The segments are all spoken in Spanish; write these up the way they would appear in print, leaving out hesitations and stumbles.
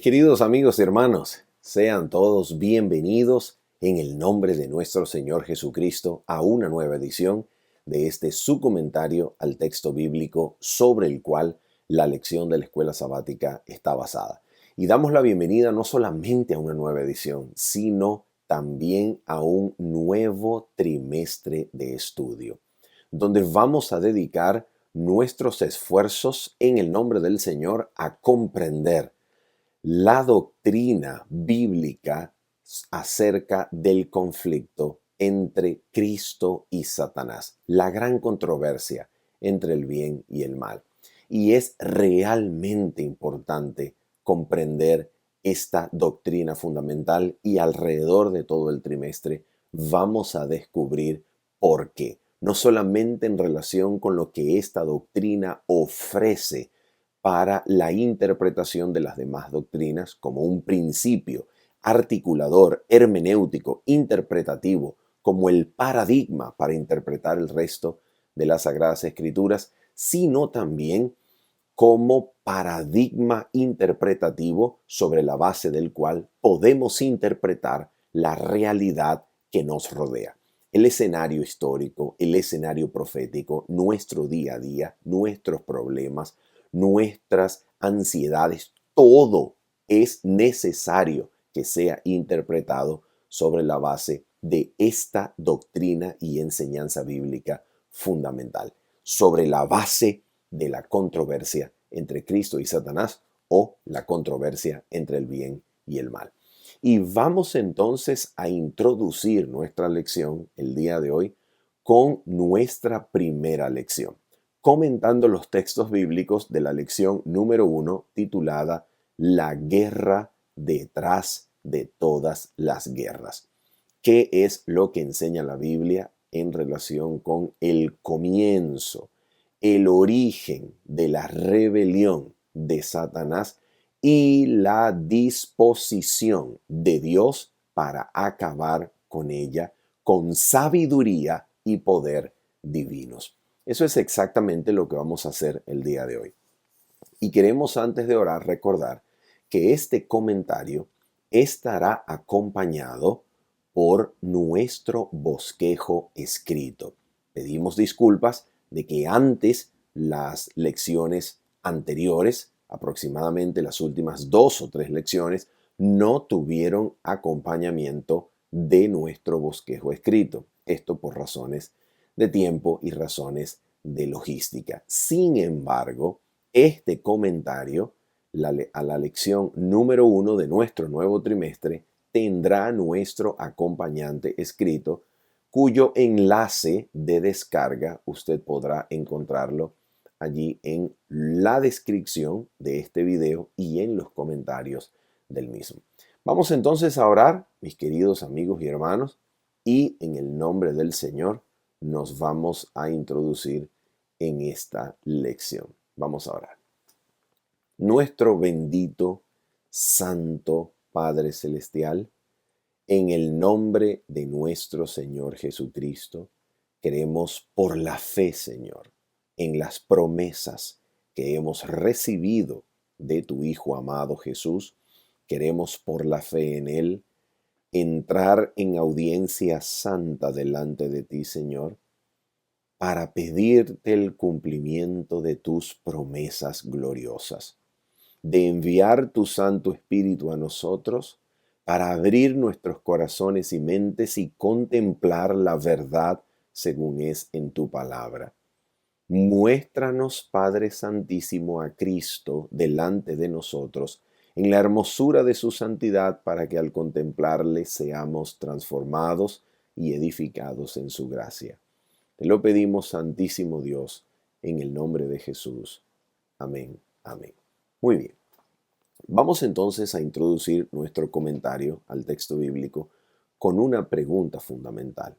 queridos amigos y hermanos, sean todos bienvenidos en el nombre de nuestro Señor Jesucristo a una nueva edición de su comentario al texto bíblico sobre el cual la lección de la escuela sabática está basada. Y damos la bienvenida no solamente a una nueva edición, sino también a un nuevo trimestre de estudio, donde vamos a dedicar nuestros esfuerzos en el nombre del Señor a comprender la doctrina bíblica acerca del conflicto entre Cristo y Satanás, la gran controversia entre el bien y el mal. Y es realmente importante comprender esta doctrina fundamental y alrededor de todo el trimestre vamos a descubrir por qué. No solamente en relación con lo que esta doctrina ofrece para la interpretación de las demás doctrinas como un principio articulador, hermenéutico, interpretativo, como el paradigma para interpretar el resto de las Sagradas Escrituras, sino también como paradigma interpretativo sobre la base del cual podemos interpretar la realidad que nos rodea. El escenario histórico, el escenario profético, nuestro día a día, nuestros problemas, nuestras ansiedades, todo es necesario que sea interpretado sobre la base de esta doctrina y enseñanza bíblica fundamental, sobre la base de la controversia entre Cristo y Satanás o la controversia entre el bien y el mal. Y vamos entonces a introducir nuestra lección el día de hoy con nuestra primera lección, comentando los textos bíblicos de la lección número 1 titulada La guerra detrás de todas las guerras. ¿Qué es lo que enseña la Biblia en relación con el comienzo, el origen de la rebelión de Satanás y la disposición de Dios para acabar con ella con sabiduría y poder divinos? Eso es exactamente lo que vamos a hacer el día de hoy. Y queremos antes de orar recordar que este comentario estará acompañado por nuestro bosquejo escrito. Pedimos disculpas de que antes las lecciones anteriores, aproximadamente las últimas 2 o 3 lecciones, no tuvieron acompañamiento de nuestro bosquejo escrito. Esto por razones de tiempo y razones de logística. Sin embargo, este comentario a la lección número 1 de nuestro nuevo trimestre tendrá nuestro acompañante escrito, cuyo enlace de descarga usted podrá encontrarlo allí en la descripción de este video y en los comentarios del mismo. Vamos entonces a orar, mis queridos amigos y hermanos, y en el nombre del Señor nos vamos a introducir en esta lección. Vamos a orar. Nuestro bendito, santo Padre Celestial, en el nombre de nuestro Señor Jesucristo, queremos por la fe, Señor, en las promesas que hemos recibido de tu Hijo amado Jesús, queremos por la fe en Él entrar en audiencia santa delante de ti, Señor, para pedirte el cumplimiento de tus promesas gloriosas, de enviar tu Santo Espíritu a nosotros para abrir nuestros corazones y mentes y contemplar la verdad según es en tu palabra. Muéstranos, Padre Santísimo, a Cristo delante de nosotros en la hermosura de su santidad para que al contemplarle seamos transformados y edificados en su gracia. Te lo pedimos, Santísimo Dios, en el nombre de Jesús. Amén. Amén. Muy bien. Vamos entonces a introducir nuestro comentario al texto bíblico con una pregunta fundamental.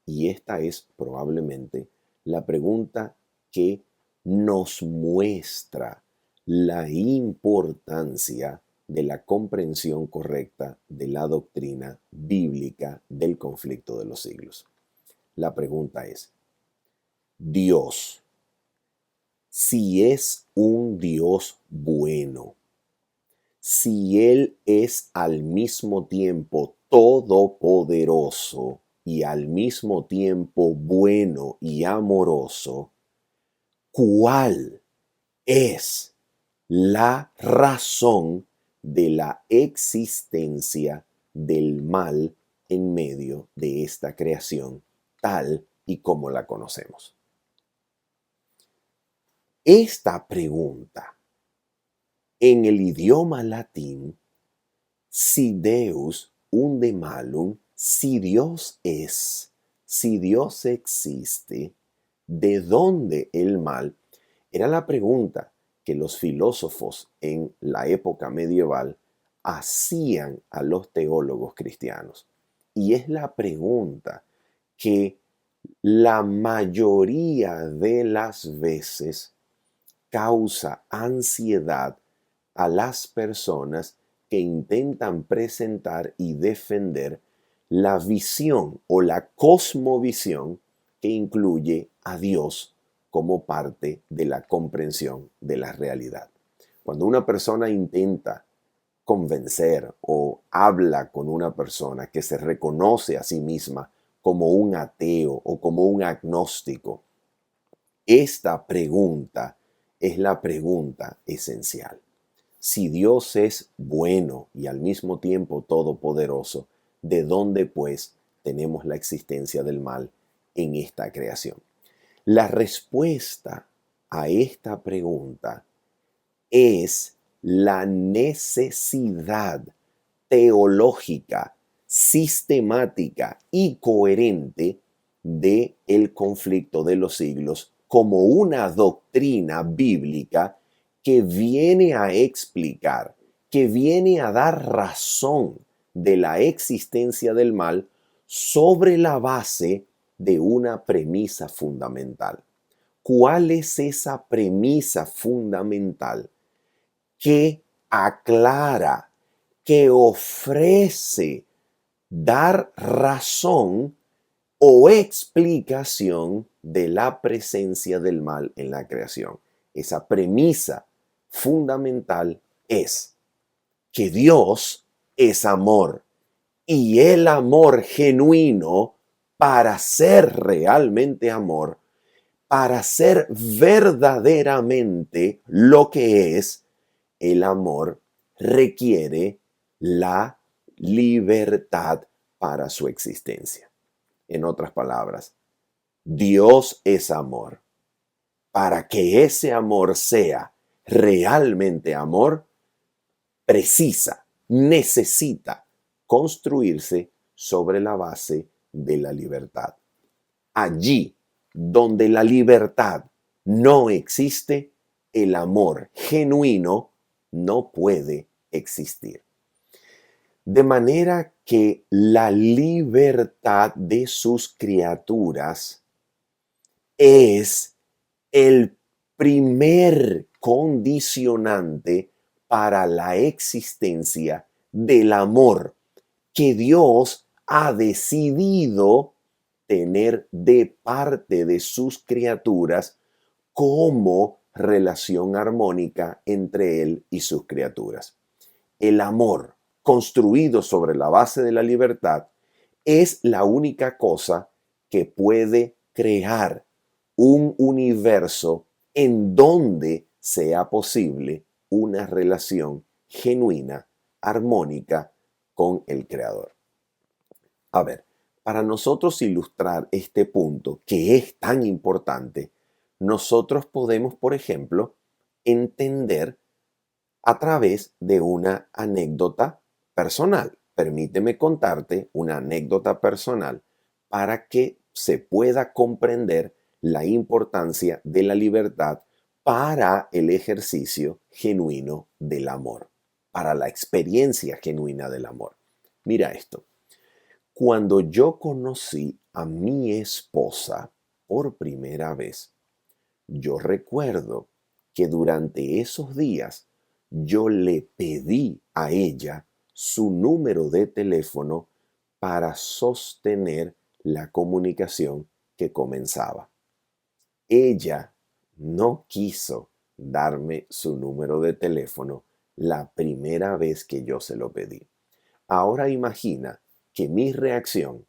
Y esta es probablemente la pregunta que nos muestra la importancia de la comprensión correcta de la doctrina bíblica del conflicto de los siglos. La pregunta es, Dios, si es un Dios bueno, si Él es al mismo tiempo todopoderoso y al mismo tiempo bueno y amoroso, ¿cuál es la razón de la existencia del mal en medio de esta creación tal y como la conocemos? Esta pregunta en el idioma latín, si Deus unde malum, si Dios es, si Dios existe, ¿de dónde el mal? Era la pregunta que los filósofos en la época medieval hacían a los teólogos cristianos. Y es la pregunta que la mayoría de las veces causa ansiedad a las personas que intentan presentar y defender la visión o la cosmovisión que incluye a Dios como parte de la comprensión de la realidad. Cuando una persona intenta convencer o habla con una persona que se reconoce a sí misma como un ateo o como un agnóstico, esta pregunta es la pregunta esencial. Si Dios es bueno y al mismo tiempo todopoderoso, ¿de dónde pues tenemos la existencia del mal en esta creación? La respuesta a esta pregunta es la necesidad teológica, sistemática y coherente de el conflicto de los siglos como una doctrina bíblica que viene a explicar, que viene a dar razón de la existencia del mal sobre la base de una premisa fundamental. ¿Cuál es esa premisa fundamental que aclara, que ofrece dar razón o explicación de la presencia del mal en la creación? Esa premisa fundamental es que Dios es amor y el amor genuino, para ser realmente amor, para ser verdaderamente lo que es, el amor requiere la libertad para su existencia. En otras palabras, Dios es amor. Para que ese amor sea realmente amor, necesita construirse sobre la base de la libertad. Allí donde la libertad no existe, el amor genuino no puede existir. De manera que la libertad de sus criaturas es el primer condicionante para la existencia del amor que Dios ha decidido tener de parte de sus criaturas como relación armónica entre Él y sus criaturas. El amor construido sobre la base de la libertad es la única cosa que puede crear un universo en donde sea posible una relación genuina, armónica con el Creador. A ver, para nosotros ilustrar este punto que es tan importante, nosotros podemos, por ejemplo, entender a través de una anécdota personal. Permíteme contarte una anécdota personal para que se pueda comprender la importancia de la libertad para el ejercicio genuino del amor, para la experiencia genuina del amor. Mira esto. Cuando yo conocí a mi esposa por primera vez, yo recuerdo que durante esos días yo le pedí a ella su número de teléfono para sostener la comunicación que comenzaba. Ella no quiso darme su número de teléfono la primera vez que yo se lo pedí. Ahora imagina que mi reacción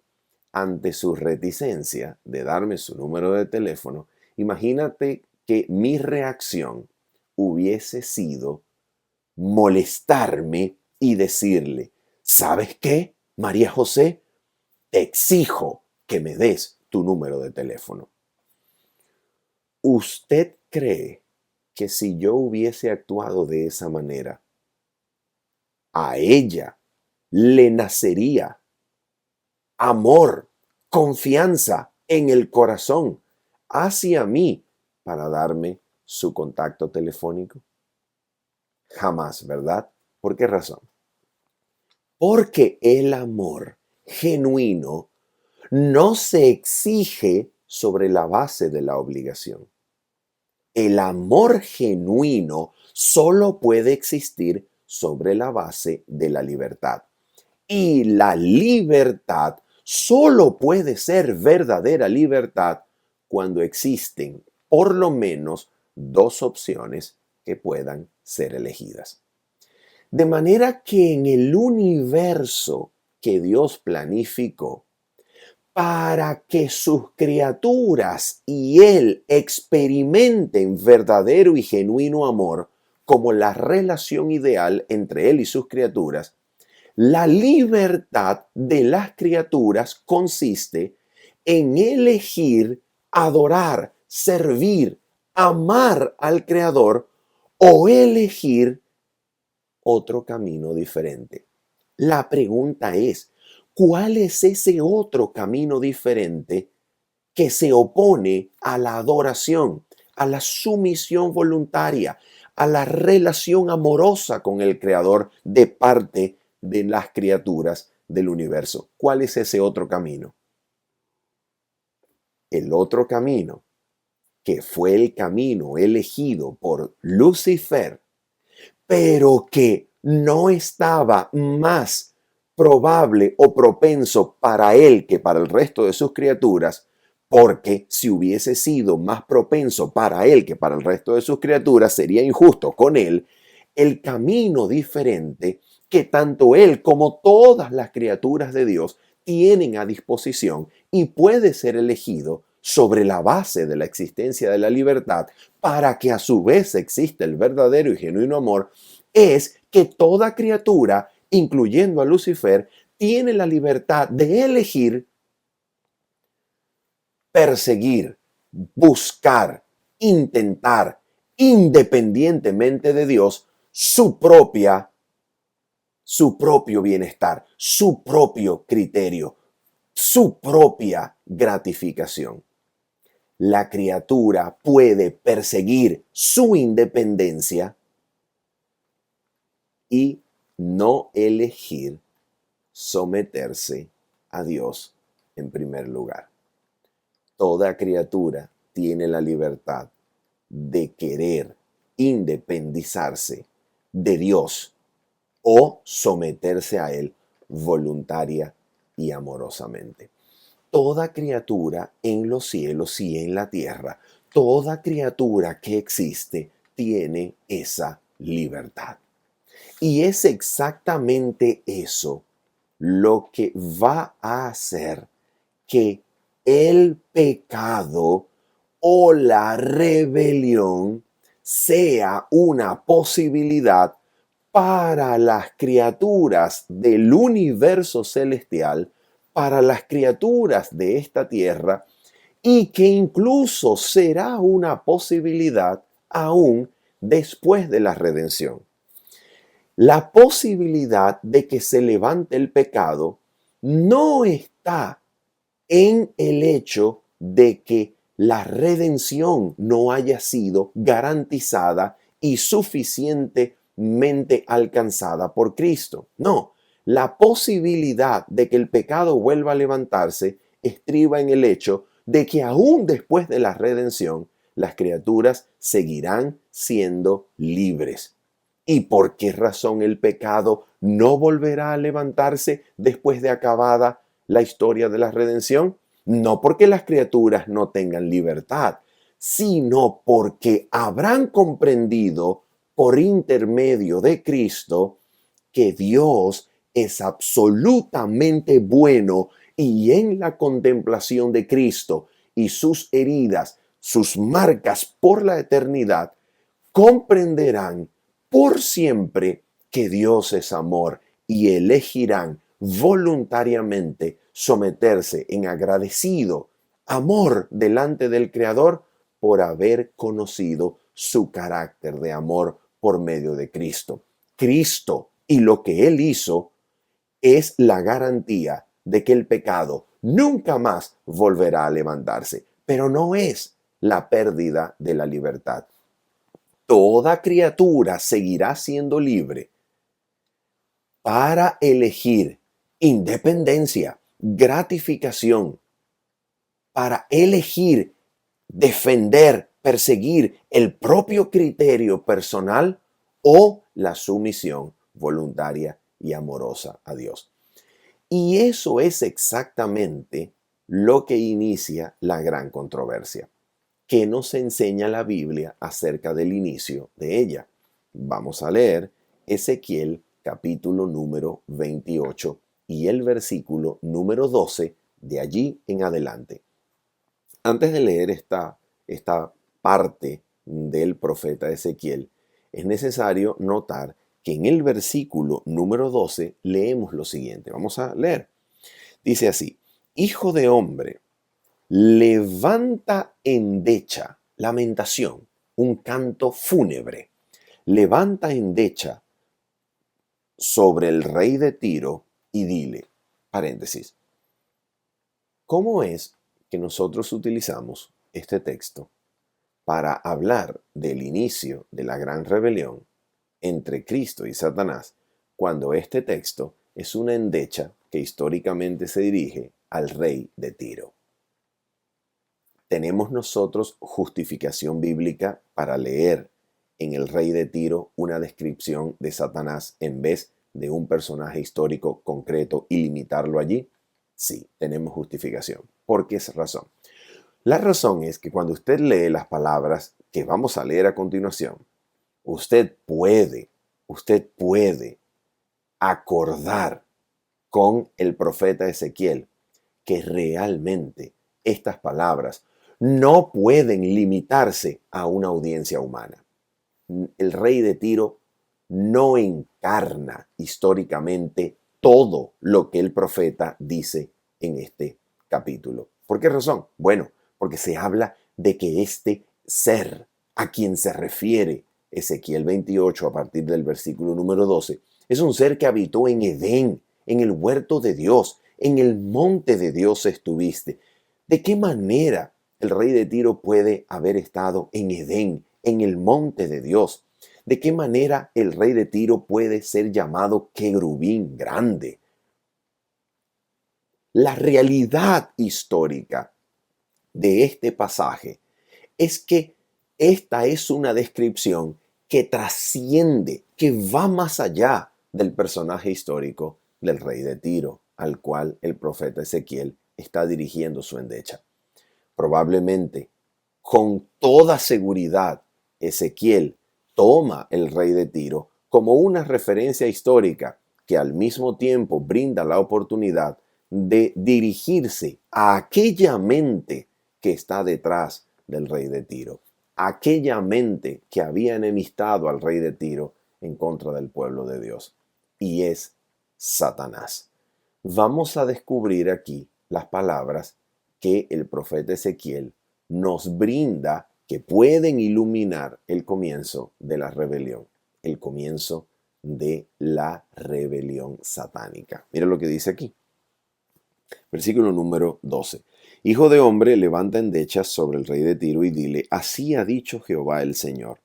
ante su reticencia de darme su número de teléfono, imagínate que mi reacción hubiese sido molestarme y decirle, ¿sabes qué, María José? Te exijo que me des tu número de teléfono. ¿Usted cree que si yo hubiese actuado de esa manera, a ella le nacería amor, confianza en el corazón hacia mí para darme su contacto telefónico? Jamás, ¿verdad? ¿Por qué razón? Porque el amor genuino no se exige sobre la base de la obligación. El amor genuino solo puede existir sobre la base de la libertad. Y la libertad solo puede ser verdadera libertad cuando existen por lo menos dos opciones que puedan ser elegidas. De manera que en el universo que Dios planificó, para que sus criaturas y Él experimenten verdadero y genuino amor como la relación ideal entre Él y sus criaturas, la libertad de las criaturas consiste en elegir, adorar, servir, amar al Creador o elegir otro camino diferente. La pregunta es, ¿cuál es ese otro camino diferente que se opone a la adoración, a la sumisión voluntaria, a la relación amorosa con el Creador de parte de las criaturas del universo? ¿Cuál es ese otro camino? El otro camino, que fue el camino elegido por Lucifer, pero que no estaba más probable o propenso para él que para el resto de sus criaturas, porque si hubiese sido más propenso para él que para el resto de sus criaturas, sería injusto con él. El camino diferente que tanto él como todas las criaturas de Dios tienen a disposición y puede ser elegido sobre la base de la existencia de la libertad para que a su vez exista el verdadero y genuino amor, es que toda criatura, incluyendo a Lucifer, tiene la libertad de elegir perseguir, buscar, intentar, independientemente de Dios, su propio bienestar, su propio criterio, su propia gratificación. La criatura puede perseguir su independencia y no elegir someterse a Dios en primer lugar. Toda criatura tiene la libertad de querer independizarse de Dios o someterse a Él voluntaria y amorosamente. Toda criatura en los cielos y en la tierra, toda criatura que existe tiene esa libertad. Y es exactamente eso lo que va a hacer que el pecado o la rebelión sea una posibilidad para las criaturas del universo celestial, para las criaturas de esta tierra, y que incluso será una posibilidad aún después de la redención. La posibilidad de que se levante el pecado no está en el hecho de que la redención no haya sido garantizada y suficientemente alcanzada por Cristo. No, la posibilidad de que el pecado vuelva a levantarse estriba en el hecho de que aún después de la redención, las criaturas seguirán siendo libres. ¿Y por qué razón el pecado no volverá a levantarse después de acabada la historia de la redención? No porque las criaturas no tengan libertad, sino porque habrán comprendido por intermedio de Cristo, que Dios es absolutamente bueno, y en la contemplación de Cristo y sus heridas, sus marcas por la eternidad, comprenderán por siempre que Dios es amor y elegirán voluntariamente someterse en agradecido amor delante del Creador por haber conocido su carácter de amor por medio de Cristo. Cristo y lo que Él hizo es la garantía de que el pecado nunca más volverá a levantarse, pero no es la pérdida de la libertad. Toda criatura seguirá siendo libre para elegir independencia, gratificación, para elegir defender, perseguir el propio criterio personal o la sumisión voluntaria y amorosa a Dios. Y eso es exactamente lo que inicia la gran controversia. ¿Qué nos enseña la Biblia acerca del inicio de ella? Vamos a leer Ezequiel capítulo número 28 y el versículo número 12 de allí en adelante. Antes de leer esta parte del profeta Ezequiel, es necesario notar que en el versículo número 12 leemos lo siguiente. Vamos a leer. Dice así: Hijo de hombre, levanta endecha, lamentación, un canto fúnebre. Levanta endecha sobre el rey de Tiro y dile, paréntesis, ¿cómo es que nosotros utilizamos este texto para hablar del inicio de la gran rebelión entre Cristo y Satanás, cuando este texto es una endecha que históricamente se dirige al rey de Tiro? ¿Tenemos nosotros justificación bíblica para leer en el rey de Tiro una descripción de Satanás en vez de un personaje histórico concreto y limitarlo allí? Sí, tenemos justificación. ¿Por qué razón? La razón es que cuando usted lee las palabras que vamos a leer a continuación, usted puede acordar con el profeta Ezequiel que realmente estas palabras no pueden limitarse a una audiencia humana. El rey de Tiro no encarna históricamente todo lo que el profeta dice en este capítulo. ¿Por qué razón? Bueno, porque se habla de que este ser a quien se refiere Ezequiel 28 a partir del versículo número 12 es un ser que habitó en Edén, en el huerto de Dios, en el monte de Dios estuviste. ¿De qué manera el rey de Tiro puede haber estado en Edén, en el monte de Dios? ¿De qué manera el rey de Tiro puede ser llamado querubín grande? La realidad histórica de este pasaje es que esta es una descripción que trasciende, que va más allá del personaje histórico del rey de Tiro, al cual el profeta Ezequiel está dirigiendo su endecha. Probablemente, con toda seguridad, Ezequiel toma el rey de Tiro como una referencia histórica que al mismo tiempo brinda la oportunidad de dirigirse a aquella mente que está detrás del rey de Tiro, aquella mente que había enemistado al rey de Tiro en contra del pueblo de Dios, y es Satanás. Vamos a descubrir aquí las palabras que el profeta Ezequiel nos brinda, que pueden iluminar el comienzo de la rebelión, el comienzo de la rebelión satánica. Mira lo que dice aquí. Versículo número 12. Hijo de hombre, levanta endechas sobre el rey de Tiro y dile, así ha dicho Jehová el Señor,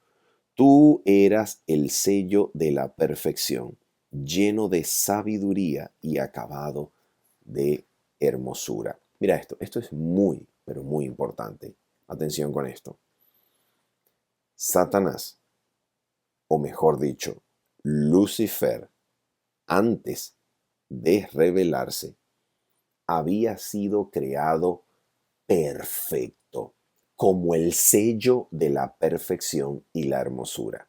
tú eras el sello de la perfección, lleno de sabiduría y acabado de hermosura. Mira esto es muy, pero muy importante. Atención con esto. Satanás, o mejor dicho, Lucifer, antes de rebelarse, había sido creado perfecto, como el sello de la perfección y la hermosura.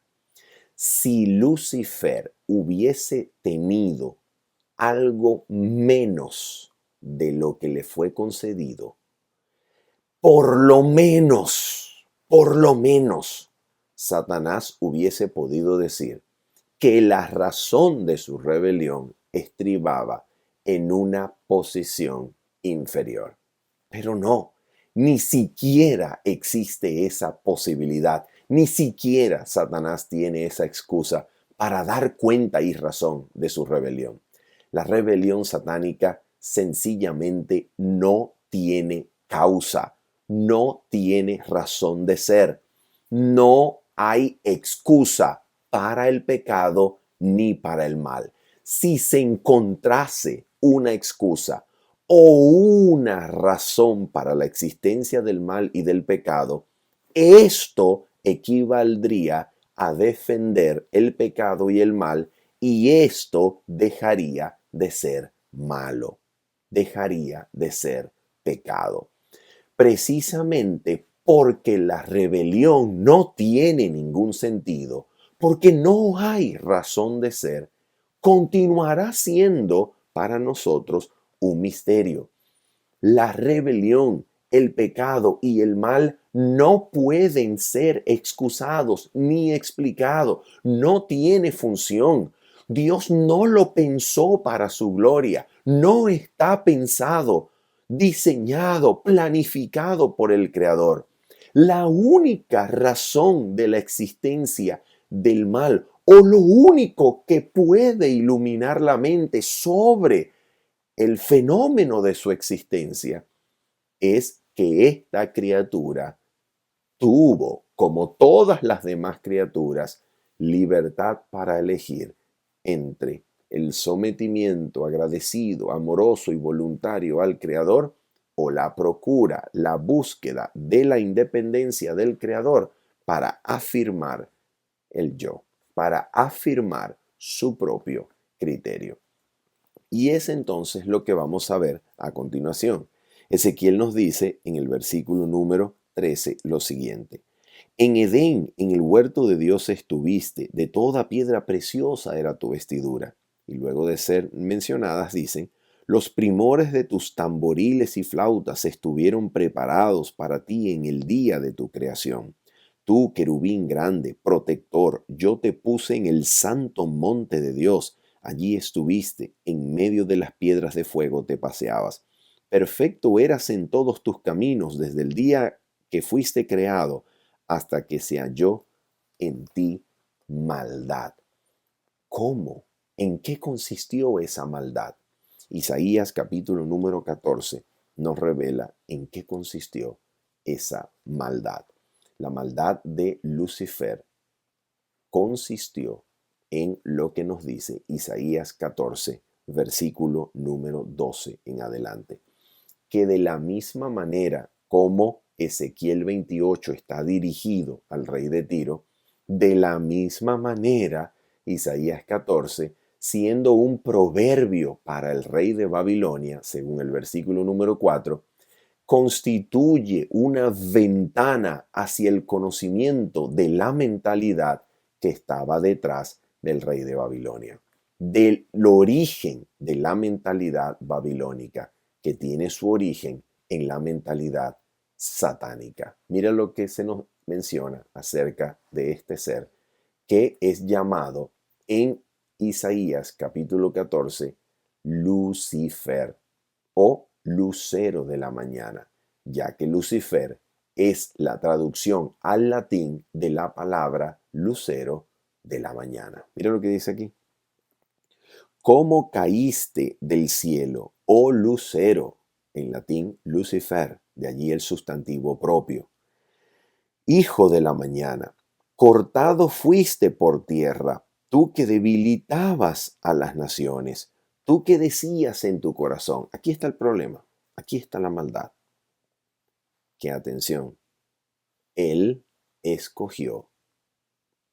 Si Lucifer hubiese tenido algo menos de lo que le fue concedido, por lo menos, Satanás hubiese podido decir que la razón de su rebelión estribaba en una posición inferior. Pero no, ni siquiera existe esa posibilidad, ni siquiera Satanás tiene esa excusa para dar cuenta y razón de su rebelión. La rebelión satánica sencillamente no tiene causa, no tiene razón de ser. No hay excusa para el pecado ni para el mal. Si se encontrase una excusa o una razón para la existencia del mal y del pecado, esto equivaldría a defender el pecado y el mal, y esto dejaría de ser malo, dejaría de ser pecado. Precisamente porque la rebelión no tiene ningún sentido, porque no hay razón de ser, continuará siendo para nosotros un misterio. La rebelión, el pecado y el mal no pueden ser excusados ni explicados. No tiene función. Dios no lo pensó para su gloria. No está pensado, diseñado, planificado por el Creador. La única razón de la existencia del mal, o lo único que puede iluminar la mente sobre el fenómeno de su existencia, es que esta criatura tuvo, como todas las demás criaturas, libertad para elegir entre el sometimiento agradecido, amoroso y voluntario al Creador, o la procura, la búsqueda de la independencia del Creador para afirmar el yo, para afirmar su propio criterio. Y es entonces lo que vamos a ver a continuación. Ezequiel nos dice en el versículo número 13 lo siguiente: en Edén, en el huerto de Dios estuviste, de toda piedra preciosa era tu vestidura. Y luego de ser mencionadas dicen: los primores de tus tamboriles y flautas estuvieron preparados para ti en el día de tu creación. Tú, querubín grande, protector, yo te puse en el santo monte de Dios. Allí estuviste, en medio de las piedras de fuego te paseabas. Perfecto eras en todos tus caminos desde el día que fuiste creado hasta que se halló en ti maldad. ¿Cómo? ¿En qué consistió esa maldad? Isaías capítulo número 14 nos revela en qué consistió esa maldad. La maldad de Lucifer consistió en lo que nos dice Isaías 14, versículo número 12 en adelante, que de la misma manera como Ezequiel 28 está dirigido al rey de Tiro, de la misma manera Isaías 14, siendo un proverbio para el rey de Babilonia, según el versículo número 4, constituye una ventana hacia el conocimiento de la mentalidad que estaba detrás del rey de Babilonia, del origen de la mentalidad babilónica, que tiene su origen en la mentalidad satánica. Mira lo que se nos menciona acerca de este ser, que es llamado en Isaías capítulo 14 Lucifer, o lucero de la mañana, ya que Lucifer es la traducción al latín de la palabra lucero de la mañana. Mira lo que dice aquí: ¿cómo caíste del cielo, oh lucero? En latín, Lucifer, de allí el sustantivo propio. Hijo de la mañana, cortado fuiste por tierra, tú que debilitabas a las naciones, tú que decías en tu corazón. Aquí está el problema, aquí está la maldad. Que atención, él escogió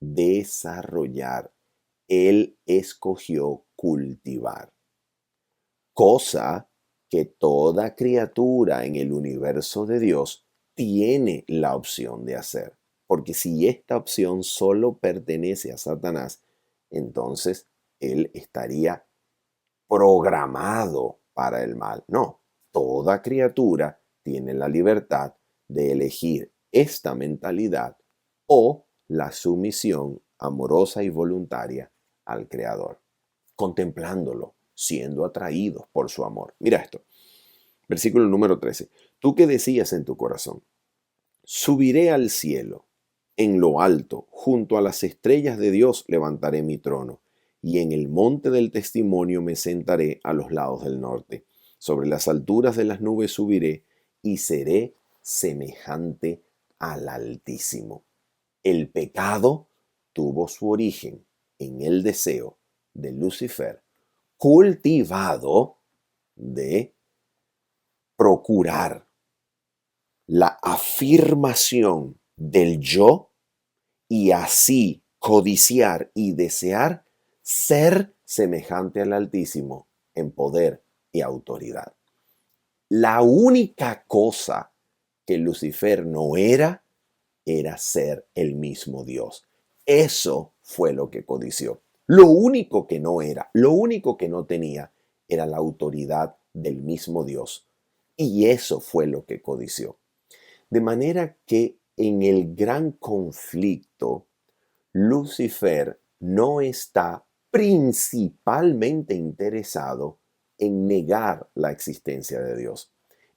desarrollar, él escogió cultivar, cosa que toda criatura en el universo de Dios tiene la opción de hacer. porque si esta opción solo pertenece a Satanás, entonces él estaría programado para el mal. No, toda criatura tiene la libertad de elegir esta mentalidad o la sumisión amorosa y voluntaria al Creador, contemplándolo, siendo atraídos por su amor. Mira esto, versículo número 13. Tú que decías en tu corazón, subiré al cielo, en lo alto, junto a las estrellas de Dios levantaré mi trono, y en el monte del testimonio me sentaré a los lados del norte. Sobre las alturas de las nubes subiré y seré semejante al Altísimo. El pecado tuvo su origen en el deseo de Lucifer, cultivado de procurar la afirmación del yo y así codiciar y desear ser semejante al Altísimo en poder y autoridad. La única cosa que Lucifer no era ser el mismo Dios. Eso fue lo que codició. Lo único que no era, lo único que no tenía era la autoridad del mismo Dios. Y eso fue lo que codició. De manera que en el gran conflicto, Lucifer no está principalmente interesado en negar la existencia de Dios.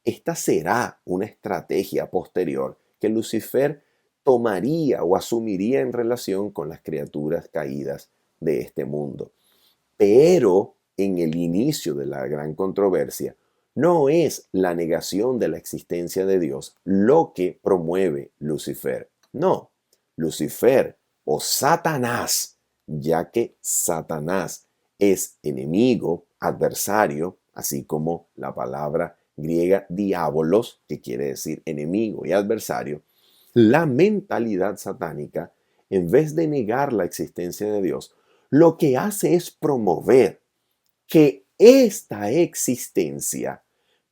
Esta será una estrategia posterior que Lucifer tomaría o asumiría en relación con las criaturas caídas de este mundo. Pero en el inicio de la gran controversia, no es la negación de la existencia de Dios lo que promueve Lucifer. No, Lucifer o Satanás, ya que Satanás es enemigo, adversario, así como la palabra griega diabolos, que quiere decir enemigo y adversario, la mentalidad satánica, en vez de negar la existencia de Dios, lo que hace es promover que esta existencia,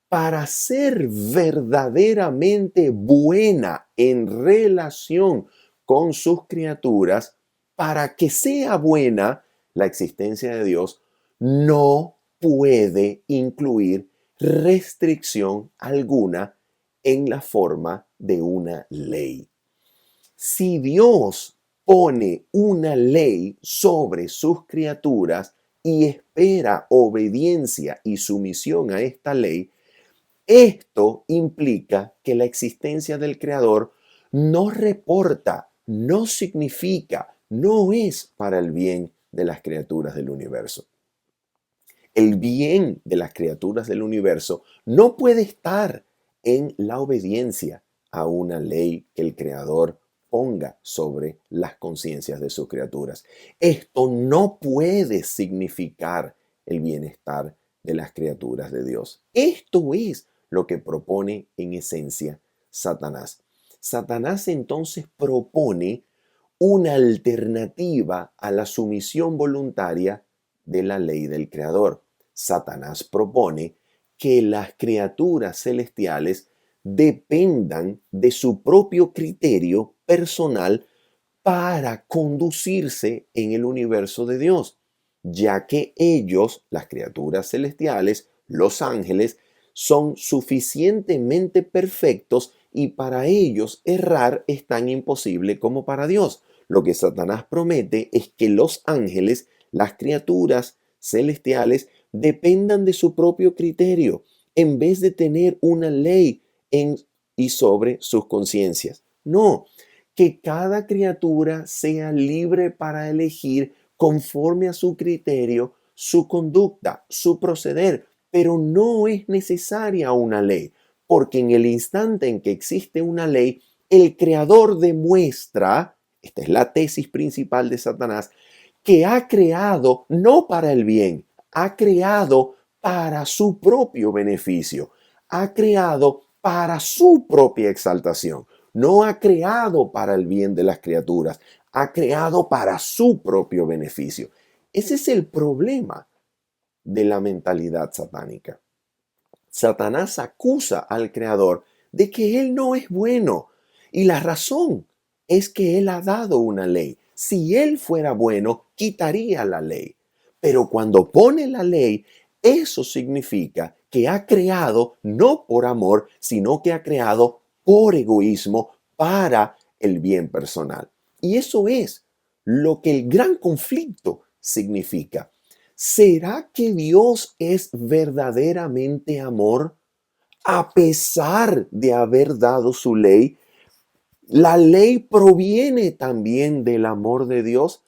para ser verdaderamente buena en relación con sus criaturas, para que sea buena, la existencia de Dios no puede incluir restricción alguna en la forma de una ley. Si Dios pone una ley sobre sus criaturas y espera obediencia y sumisión a esta ley, esto implica que la existencia del Creador no reporta, no significa, no es para el bien de las criaturas del universo. El bien de las criaturas del universo no puede estar en la obediencia a una ley que el Creador ponga sobre las conciencias de sus criaturas. Esto no puede significar el bienestar de las criaturas de Dios. Esto es lo que propone en esencia Satanás. Satanás entonces propone una alternativa a la sumisión voluntaria de la ley del Creador. Satanás propone que las criaturas celestiales dependan de su propio criterio personal para conducirse en el universo de Dios, ya que ellos, las criaturas celestiales, los ángeles, son suficientemente perfectos y para ellos errar es tan imposible como para Dios. Lo que Satanás promete es que los ángeles, las criaturas celestiales, dependan de su propio criterio en vez de tener una ley en y sobre sus conciencias. No, que cada criatura sea libre para elegir conforme a su criterio, su conducta, su proceder, pero no es necesaria una ley, porque en el instante en que existe una ley, el creador demuestra, esta es la tesis principal de Satanás, que ha creado no para el bien, ha creado para su propio beneficio, ha creado para su propia exaltación, no ha creado para el bien de las criaturas, ha creado para su propio beneficio. Ese es el problema de la mentalidad satánica. Satanás acusa al Creador de que Él no es bueno. Y la razón es que Él ha dado una ley. Si Él fuera bueno, quitaría la ley. Pero cuando pone la ley, eso significa que ha creado no por amor, sino que ha creado por egoísmo para el bien personal. Y eso es lo que el gran conflicto significa. ¿Será que Dios es verdaderamente amor a pesar de haber dado su ley? ¿La ley proviene también del amor de Dios?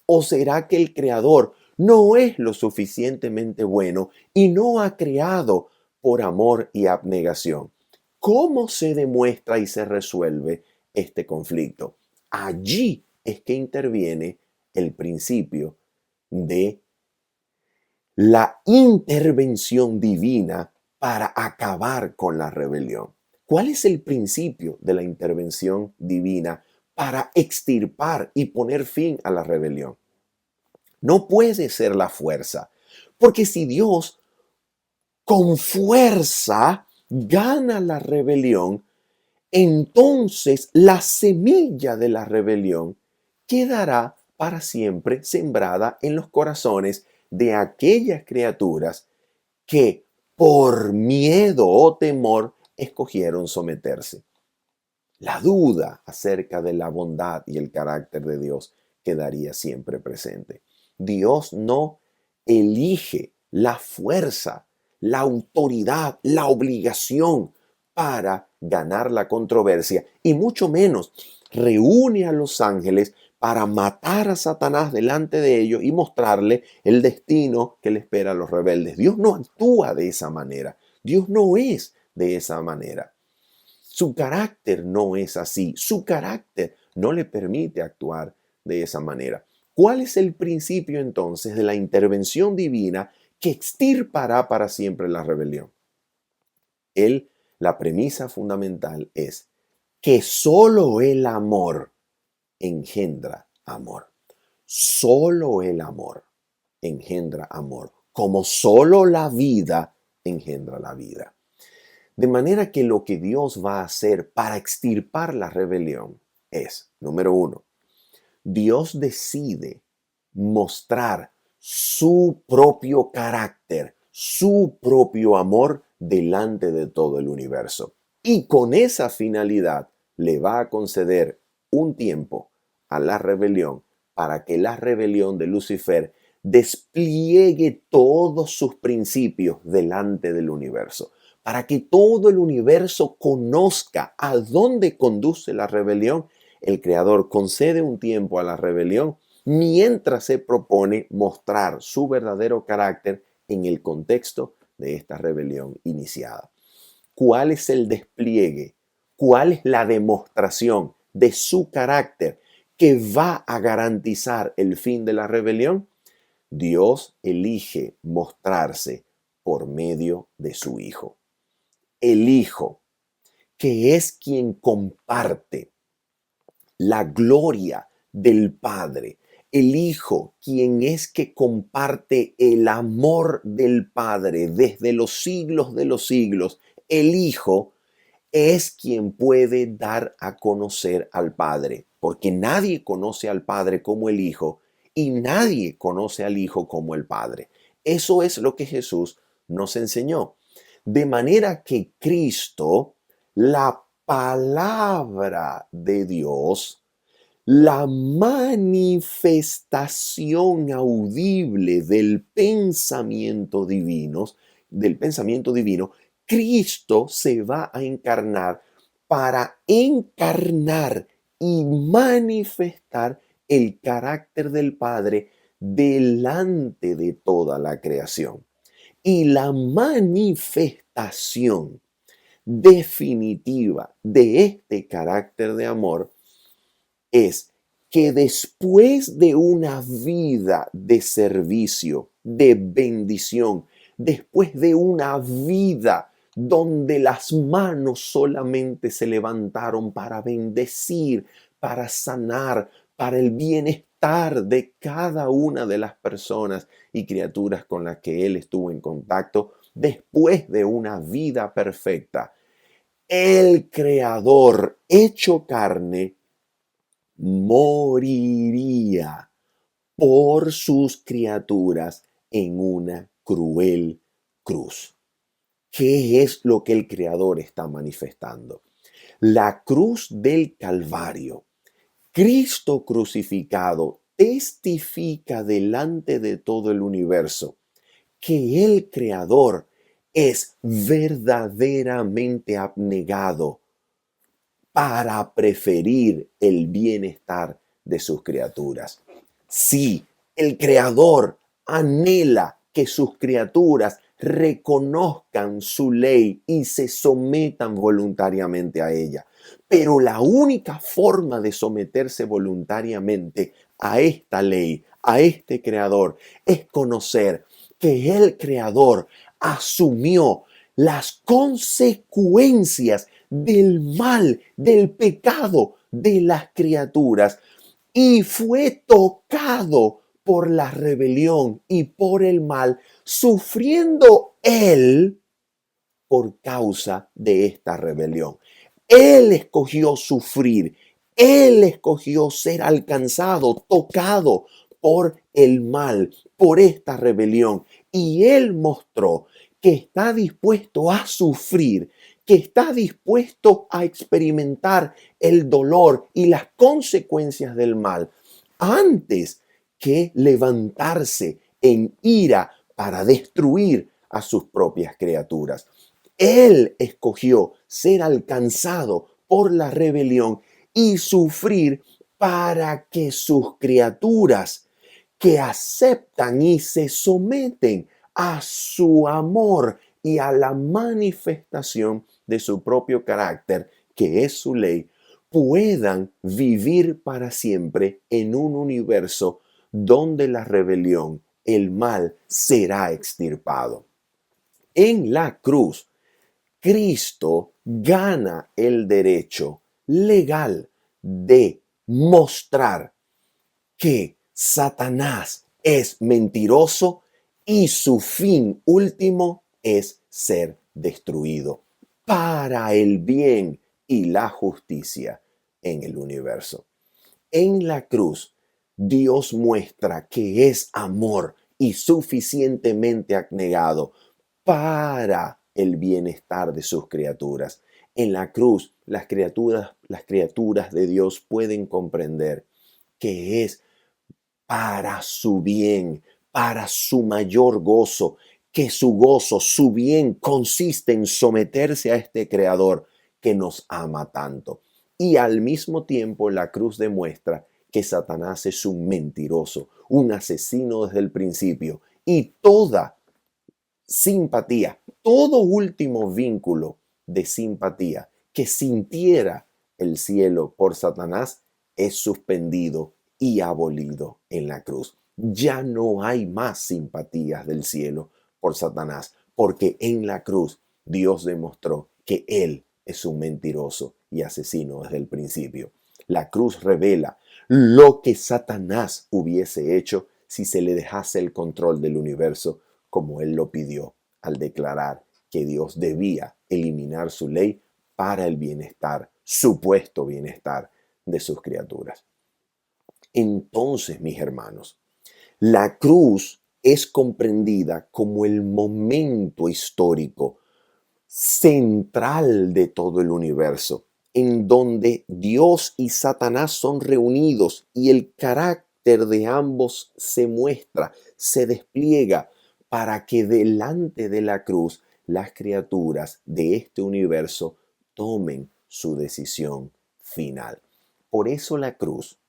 ¿O será que el Creador no es lo suficientemente bueno y no ha creado por amor y abnegación? ¿Cómo se demuestra y se resuelve este conflicto? Allí es que interviene el principio de la intervención divina para acabar con la rebelión. ¿Cuál es el principio de la intervención divina para extirpar y poner fin a la rebelión? No puede ser la fuerza, porque si Dios con fuerza gana la rebelión, entonces la semilla de la rebelión quedará para siempre sembrada en los corazones de aquellas criaturas que por miedo o temor escogieron someterse. La duda acerca de la bondad y el carácter de Dios quedaría siempre presente. Dios no elige la fuerza, la autoridad, la obligación para ganar la controversia y mucho menos reúne a los ángeles para matar a Satanás delante de ellos y mostrarle el destino que le espera a los rebeldes. Dios no actúa de esa manera. Dios no es de esa manera. Su carácter no es así. Su carácter no le permite actuar de esa manera. ¿Cuál es el principio entonces de la intervención divina que extirpará para siempre la rebelión? La premisa fundamental es que solo el amor engendra amor. Solo el amor engendra amor, como solo la vida engendra la vida. De manera que lo que Dios va a hacer para extirpar la rebelión es, número uno, Dios decide mostrar su propio carácter, su propio amor delante de todo el universo. Y con esa finalidad le va a conceder un tiempo a la rebelión para que la rebelión de Lucifer despliegue todos sus principios delante del universo, para que todo el universo conozca a dónde conduce la rebelión. El Creador concede un tiempo a la rebelión mientras se propone mostrar su verdadero carácter en el contexto de esta rebelión iniciada. ¿Cuál es el despliegue? ¿Cuál es la demostración de su carácter que va a garantizar el fin de la rebelión? Dios elige mostrarse por medio de su Hijo. El Hijo, que es quien comparte la gloria del Padre. El Hijo, quien es que comparte el amor del Padre desde los siglos de los siglos. El Hijo es quien puede dar a conocer al Padre, porque nadie conoce al Padre como el Hijo y nadie conoce al Hijo como el Padre. Eso es lo que Jesús nos enseñó. De manera que Cristo, la palabra de Dios, la manifestación audible del pensamiento divino, Cristo se va a encarnar para encarnar y manifestar el carácter del Padre delante de toda la creación. Y la manifestación definitiva de este carácter de amor es que después de una vida de servicio, de bendición, después de una vida donde las manos solamente se levantaron para bendecir, para sanar, para el bienestar de cada una de las personas y criaturas con las que él estuvo en contacto, después de una vida perfecta, el Creador hecho carne moriría por sus criaturas en una cruel cruz. ¿Qué es lo que el Creador está manifestando? La cruz del Calvario, Cristo crucificado, testifica delante de todo el universo que el Creador es verdaderamente abnegado para preferir el bienestar de sus criaturas. Sí, el Creador anhela que sus criaturas reconozcan su ley y se sometan voluntariamente a ella. Pero la única forma de someterse voluntariamente a esta ley, a este Creador, es conocer que el Creador asumió las consecuencias del mal, del pecado de las criaturas y fue tocado por la rebelión y por el mal, sufriendo él por causa de esta rebelión. Él escogió sufrir, él escogió ser alcanzado, tocado por el mal, por esta rebelión. Y él mostró que está dispuesto a sufrir, que está dispuesto a experimentar el dolor y las consecuencias del mal antes que levantarse en ira para destruir a sus propias criaturas. Él escogió ser alcanzado por la rebelión y sufrir para que sus criaturas que aceptan y se someten a su amor y a la manifestación de su propio carácter, que es su ley, puedan vivir para siempre en un universo donde la rebelión, el mal, será extirpado. En la cruz, Cristo gana el derecho legal de mostrar que Satanás es mentiroso y su fin último es ser destruido para el bien y la justicia en el universo. En la cruz, Dios muestra que es amor y suficientemente abnegado para el bienestar de sus criaturas. En la cruz, las criaturas de Dios pueden comprender que es para su bien, para su mayor gozo, que su gozo, su bien consiste en someterse a este Creador que nos ama tanto. Y al mismo tiempo la cruz demuestra que Satanás es un mentiroso, un asesino desde el principio, y toda simpatía, todo último vínculo de simpatía que sintiera el cielo por Satanás es suspendido y abolido en la cruz. Ya no hay más simpatías del cielo por Satanás, porque en la cruz Dios demostró que Él es un mentiroso y asesino desde el principio. La cruz revela lo que Satanás hubiese hecho si se le dejase el control del universo como Él lo pidió al declarar que Dios debía eliminar su ley para el bienestar, supuesto bienestar de sus criaturas. Entonces, mis hermanos, la cruz es comprendida como el momento histórico central de todo el universo, en donde Dios y Satanás son reunidos y el carácter de ambos se muestra, se despliega para que delante de la cruz las criaturas de este universo tomen su decisión final. Por eso la cruz,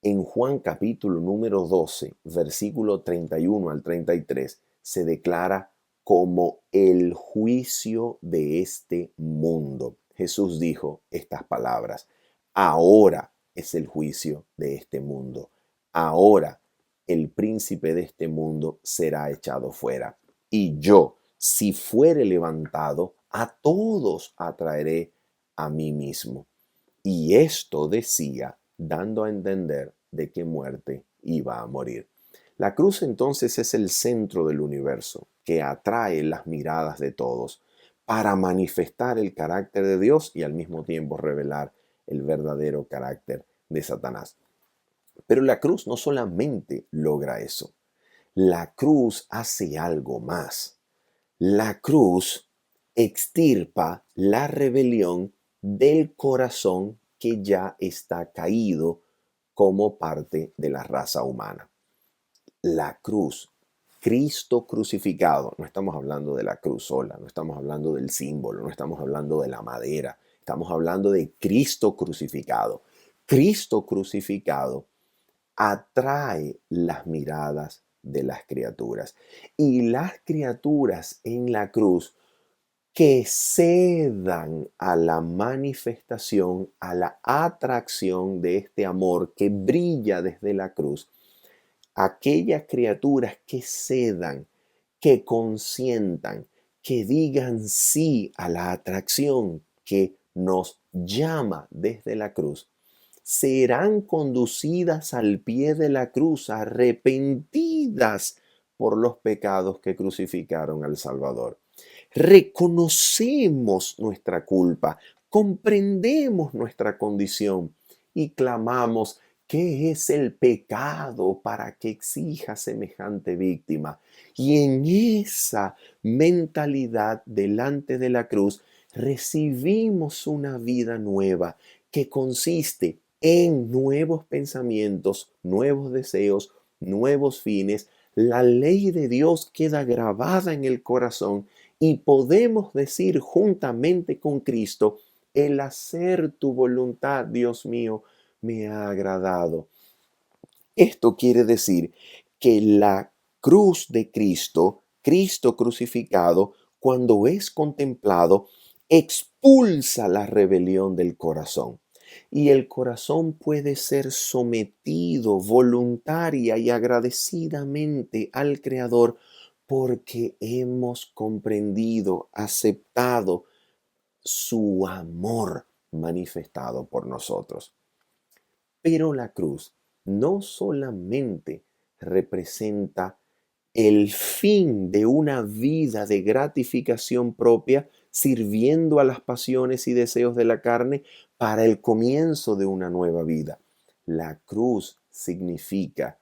en Juan capítulo número 12, versículo 31 al 33, se declara como el juicio de este mundo. Jesús dijo estas palabras: ahora es el juicio de este mundo. Ahora el príncipe de este mundo será echado fuera. Y yo, si fuere levantado, a todos atraeré a mí mismo. Y esto decía, dando a entender de qué muerte iba a morir. La cruz entonces es el centro del universo que atrae las miradas de todos para manifestar el carácter de Dios y al mismo tiempo revelar el verdadero carácter de Satanás. Pero la cruz no solamente logra eso. La cruz hace algo más. La cruz extirpa la rebelión del corazón que ya está caído como parte de la raza humana. La cruz, Cristo crucificado, no estamos hablando de la cruz sola, no estamos hablando del símbolo, no estamos hablando de la madera, estamos hablando de Cristo crucificado. Cristo crucificado atrae las miradas de las criaturas. Y las criaturas en la cruz que cedan a la manifestación, a la atracción de este amor que brilla desde la cruz, aquellas criaturas que cedan, que consientan, que digan sí a la atracción que nos llama desde la cruz, serán conducidas al pie de la cruz arrepentidas por los pecados que crucificaron al Salvador. Reconocemos nuestra culpa, comprendemos nuestra condición y clamamos: ¿qué es el pecado para que exija semejante víctima? Y en esa mentalidad delante de la cruz recibimos una vida nueva que consiste en nuevos pensamientos, nuevos deseos, nuevos fines. La ley de Dios queda grabada en el corazón y podemos decir juntamente con Cristo: el hacer tu voluntad, Dios mío, me ha agradado. Esto quiere decir que la cruz de Cristo, Cristo crucificado, cuando es contemplado, expulsa la rebelión del corazón. Y el corazón puede ser sometido voluntaria y agradecidamente al Creador porque hemos comprendido, aceptado su amor manifestado por nosotros. Pero la cruz no solamente representa el fin de una vida de gratificación propia, sirviendo a las pasiones y deseos de la carne para el comienzo de una nueva vida. La cruz significa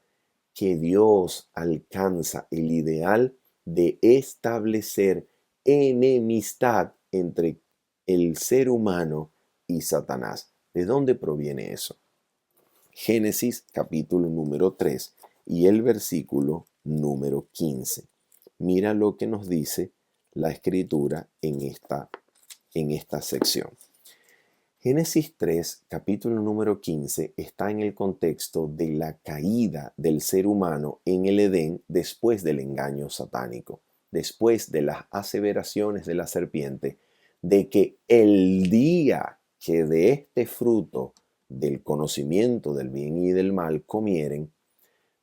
que Dios alcanza el ideal de establecer enemistad entre el ser humano y Satanás. ¿De dónde proviene eso? Génesis capítulo número 3 y el versículo número 15. Mira lo que nos dice la escritura en esta sección. Génesis 3, capítulo número 15, está en el contexto de la caída del ser humano en el Edén después del engaño satánico, después de las aseveraciones de la serpiente, de que el día que de este fruto del conocimiento del bien y del mal comieren,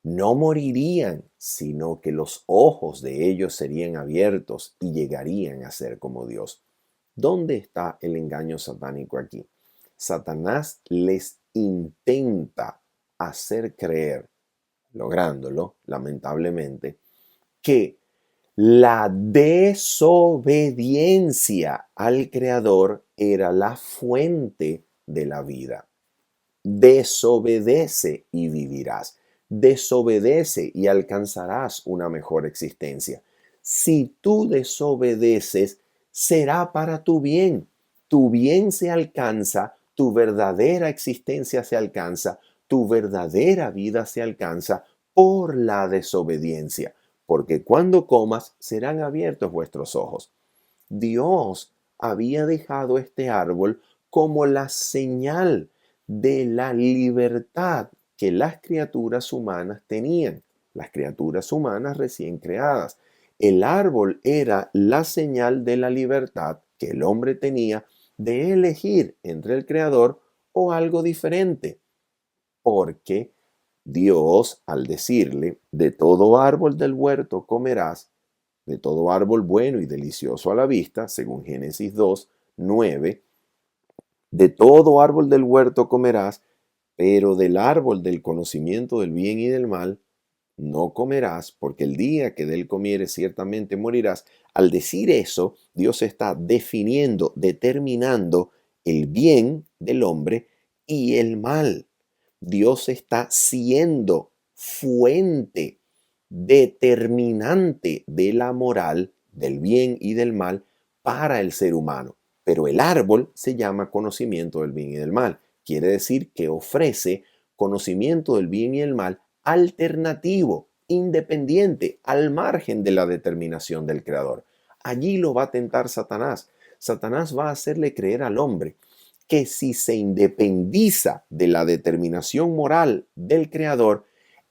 no morirían, sino que los ojos de ellos serían abiertos y llegarían a ser como Dios. ¿Dónde está el engaño satánico aquí? Satanás les intenta hacer creer, lográndolo, lamentablemente, que la desobediencia al Creador era la fuente de la vida. Desobedece y vivirás. Desobedece y alcanzarás una mejor existencia. Si tú desobedeces, será para tu bien. Tu bien se alcanza, tu verdadera existencia se alcanza, tu verdadera vida se alcanza por la desobediencia. Porque cuando comas serán abiertos vuestros ojos. Dios había dejado este árbol como la señal de la libertad que las criaturas humanas tenían, las criaturas humanas recién creadas. El árbol era la señal de la libertad que el hombre tenía de elegir entre el Creador o algo diferente, porque Dios, al decirle: de todo árbol del huerto comerás, de todo árbol bueno y delicioso a la vista, según Génesis 2, 9, de todo árbol del huerto comerás, pero del árbol del conocimiento del bien y del mal no comerás, porque el día que de él comieres ciertamente morirás. Al decir eso, Dios está definiendo, determinando el bien del hombre y el mal. Dios está siendo fuente determinante de la moral, del bien y del mal para el ser humano. Pero el árbol se llama conocimiento del bien y del mal. Quiere decir que ofrece conocimiento del bien y el mal alternativo, independiente, al margen de la determinación del Creador. Allí lo va a tentar Satanás. Satanás va a hacerle creer al hombre que si se independiza de la determinación moral del Creador,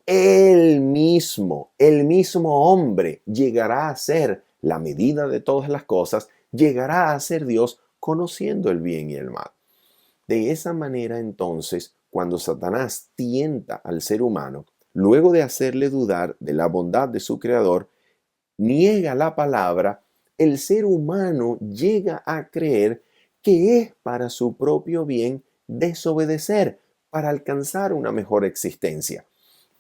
el mismo hombre llegará a ser la medida de todas las cosas, llegará a ser Dios conociendo el bien y el mal. De esa manera, entonces, cuando Satanás tienta al ser humano, luego de hacerle dudar de la bondad de su Creador, niega la palabra, el ser humano llega a creer que es para su propio bien desobedecer para alcanzar una mejor existencia.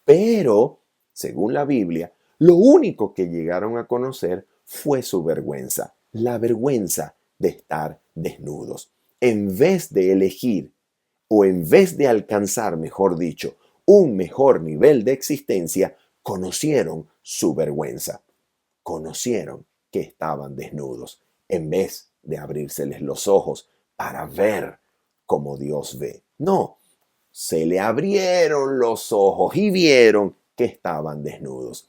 Pero, según la Biblia, lo único que llegaron a conocer fue su vergüenza, la vergüenza de estar desnudos. En vez de elegir, o en vez de alcanzar, mejor dicho, un mejor nivel de existencia, conocieron su vergüenza. Conocieron que estaban desnudos, en vez de abrírseles los ojos para ver como Dios ve. No, se le abrieron los ojos y vieron que estaban desnudos.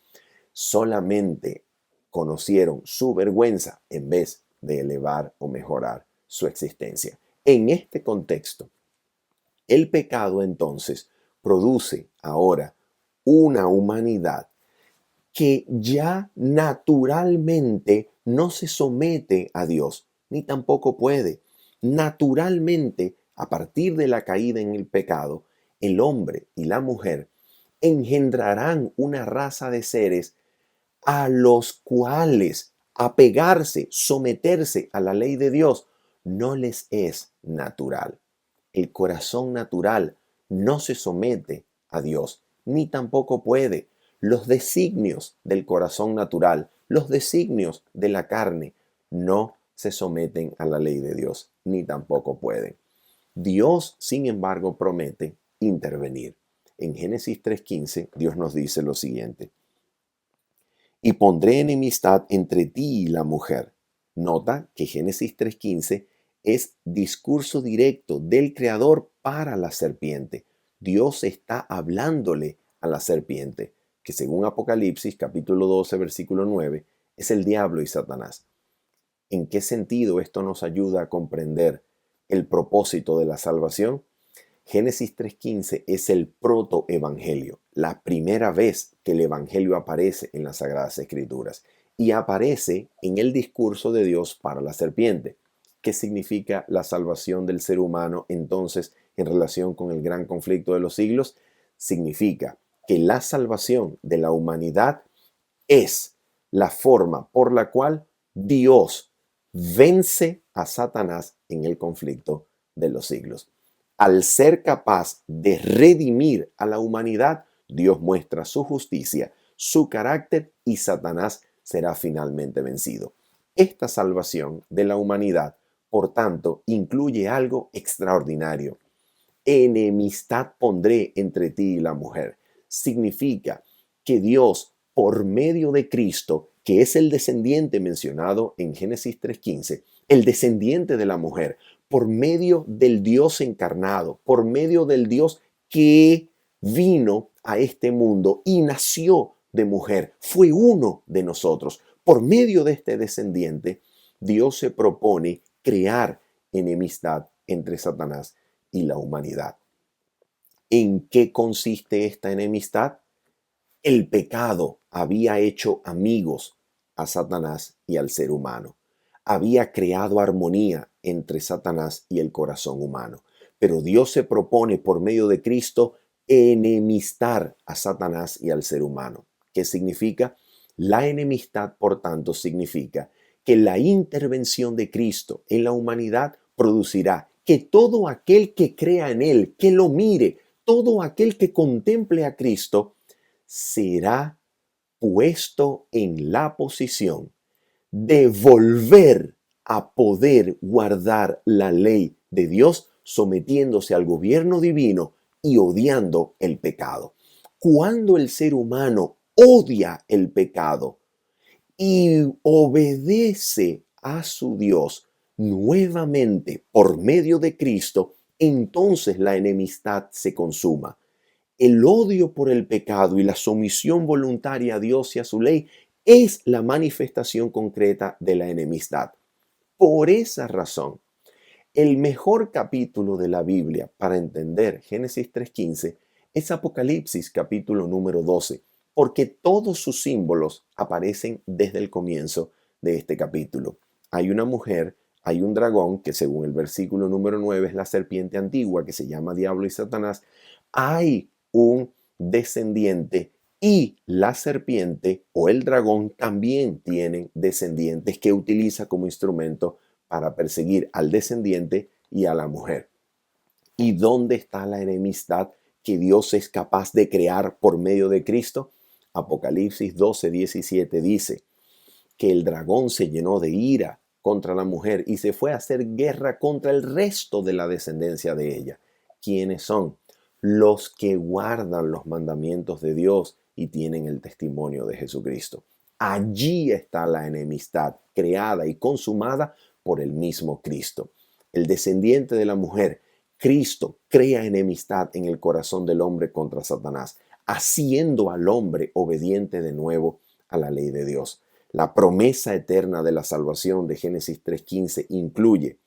Solamente conocieron su vergüenza en vez de elevar o mejorar su existencia. En este contexto, el pecado entonces produce ahora una humanidad que ya naturalmente no se somete a Dios, ni tampoco puede. Naturalmente, a partir de la caída en el pecado, el hombre y la mujer engendrarán una raza de seres a los cuales apegarse, someterse a la ley de Dios, no les es natural. El corazón natural no se somete a Dios, ni tampoco puede. Los designios del corazón natural, los designios de la carne, no se someten a la ley de Dios, ni tampoco pueden. Dios, sin embargo, promete intervenir. En Génesis 3:15, Dios nos dice lo siguiente: y pondré enemistad entre ti y la mujer. Nota que Génesis 3:15 es discurso directo del Creador para la serpiente. Dios está hablándole a la serpiente, que según Apocalipsis capítulo 12, versículo 9, es el diablo y Satanás. ¿En qué sentido esto nos ayuda a comprender el propósito de la salvación? Génesis 3:15 es el protoevangelio, la primera vez que el evangelio aparece en las Sagradas Escrituras y aparece en el discurso de Dios para la serpiente. ¿Qué significa la salvación del ser humano entonces en relación con el gran conflicto de los siglos? Significa que la salvación de la humanidad es la forma por la cual Dios vence a Satanás en el conflicto de los siglos. Al ser capaz de redimir a la humanidad, Dios muestra su justicia, su carácter y Satanás será finalmente vencido. Esta salvación de la humanidad, por tanto, incluye algo extraordinario. Enemistad pondré entre ti y la mujer. Significa que Dios, por medio de Cristo, que es el descendiente mencionado en Génesis 3:15, el descendiente de la mujer, por medio del Dios encarnado, por medio del Dios que vino a este mundo y nació de mujer, fue uno de nosotros. Por medio de este descendiente, Dios se propone crear enemistad entre Satanás y la humanidad. ¿En qué consiste esta enemistad? El pecado había hecho amigos a Satanás y al ser humano. Había creado armonía entre Satanás y el corazón humano. Pero Dios se propone por medio de Cristo enemistar a Satanás y al ser humano. ¿Qué significa? La enemistad, por tanto, significa que la intervención de Cristo en la humanidad producirá que todo aquel que crea en Él, que lo mire, todo aquel que contemple a Cristo, será puesto en la posición de volver a poder guardar la ley de Dios sometiéndose al gobierno divino y odiando el pecado. Cuando el ser humano odia el pecado y obedece a su Dios nuevamente por medio de Cristo, entonces la enemistad se consuma. El odio por el pecado y la sumisión voluntaria a Dios y a su ley es la manifestación concreta de la enemistad. Por esa razón, el mejor capítulo de la Biblia para entender Génesis 3:15 es Apocalipsis capítulo número 12, porque todos sus símbolos aparecen desde el comienzo de este capítulo. Hay una mujer, hay un dragón, que según el versículo número 9 es la serpiente antigua que se llama Diablo y Satanás. Hay un descendiente y la serpiente o el dragón también tienen descendientes que utiliza como instrumento para perseguir al descendiente y a la mujer. ¿Y dónde está la enemistad que Dios es capaz de crear por medio de Cristo? Apocalipsis 12:17 dice que el dragón se llenó de ira contra la mujer y se fue a hacer guerra contra el resto de la descendencia de ella. ¿Quiénes son? Los que guardan los mandamientos de Dios y tienen el testimonio de Jesucristo. Allí está la enemistad creada y consumada por el mismo Cristo. El descendiente de la mujer, Cristo, crea enemistad en el corazón del hombre contra Satanás, haciendo al hombre obediente de nuevo a la ley de Dios. La promesa eterna de la salvación de Génesis 3:15 incluye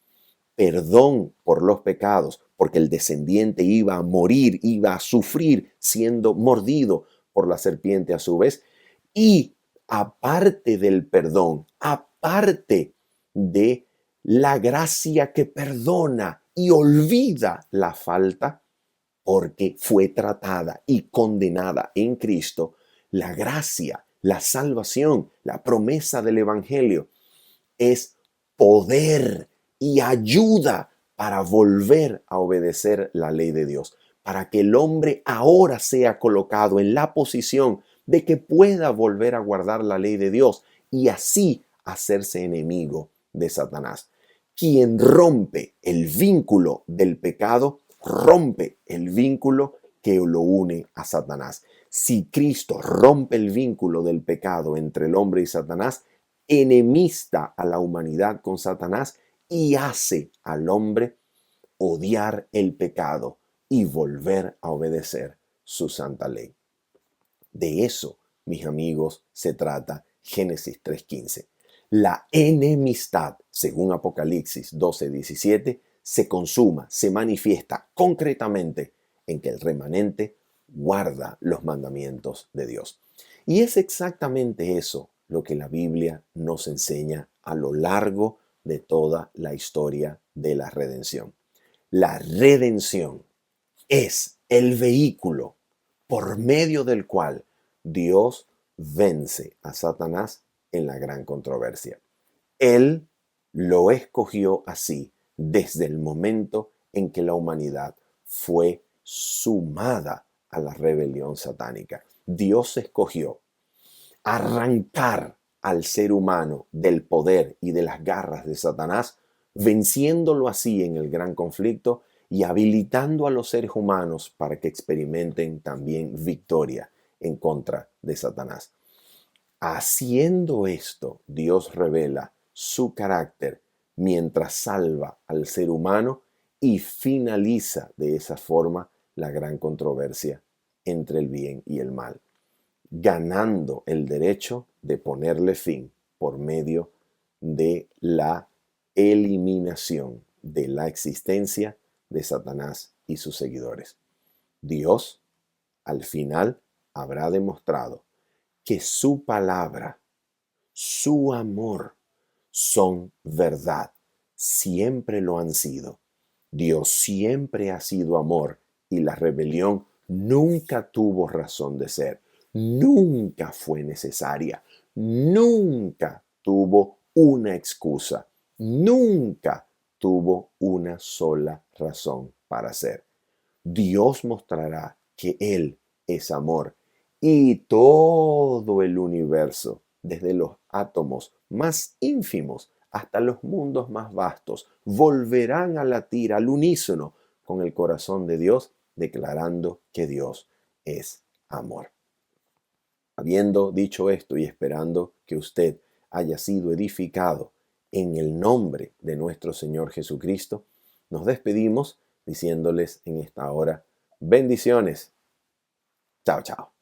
perdón por los pecados, porque el descendiente iba a morir, iba a sufrir siendo mordido por la serpiente a su vez, y aparte del perdón, aparte de la gracia que perdona y olvida la falta, porque fue tratada y condenada en Cristo, la gracia, la salvación, la promesa del Evangelio es poder y ayuda para volver a obedecer la ley de Dios, para que el hombre ahora sea colocado en la posición de que pueda volver a guardar la ley de Dios y así hacerse enemigo de Satanás. Quien rompe el vínculo del pecado, rompe el vínculo que lo une a Satanás. Si Cristo rompe el vínculo del pecado entre el hombre y Satanás, enemista a la humanidad con Satanás y hace al hombre odiar el pecado y volver a obedecer su santa ley. De eso, mis amigos, se trata Génesis 3:15. La enemistad, según Apocalipsis 12:17, se consuma, se manifiesta concretamente en que el remanente guarda los mandamientos de Dios. Y es exactamente eso lo que la Biblia nos enseña a lo largo de toda la historia de la redención. La redención es el vehículo por medio del cual Dios vence a Satanás en la gran controversia. Él lo escogió así desde el momento en que la humanidad fue sumada a la rebelión satánica. Dios escogió arrancar al ser humano del poder y de las garras de Satanás, venciéndolo así en el gran conflicto y habilitando a los seres humanos para que experimenten también victoria en contra de Satanás. Haciendo esto, Dios revela su carácter mientras salva al ser humano y finaliza de esa forma la gran controversia entre el bien y el mal, ganando el derecho de ponerle fin por medio de la eliminación de la existencia de Satanás y sus seguidores. Dios, al final, habrá demostrado que su palabra, su amor, son verdad. Siempre lo han sido. Dios siempre ha sido amor y la rebelión nunca tuvo razón de ser. Nunca fue necesaria. Nunca tuvo una excusa. Nunca tuvo una sola razón para ser. Dios mostrará que Él es amor y todo el universo, desde los átomos más ínfimos hasta los mundos más vastos, volverán a latir al unísono con el corazón de Dios declarando que Dios es amor. Habiendo dicho esto y esperando que usted haya sido edificado en el nombre de nuestro Señor Jesucristo, nos despedimos diciéndoles en esta hora bendiciones. Chao, chao.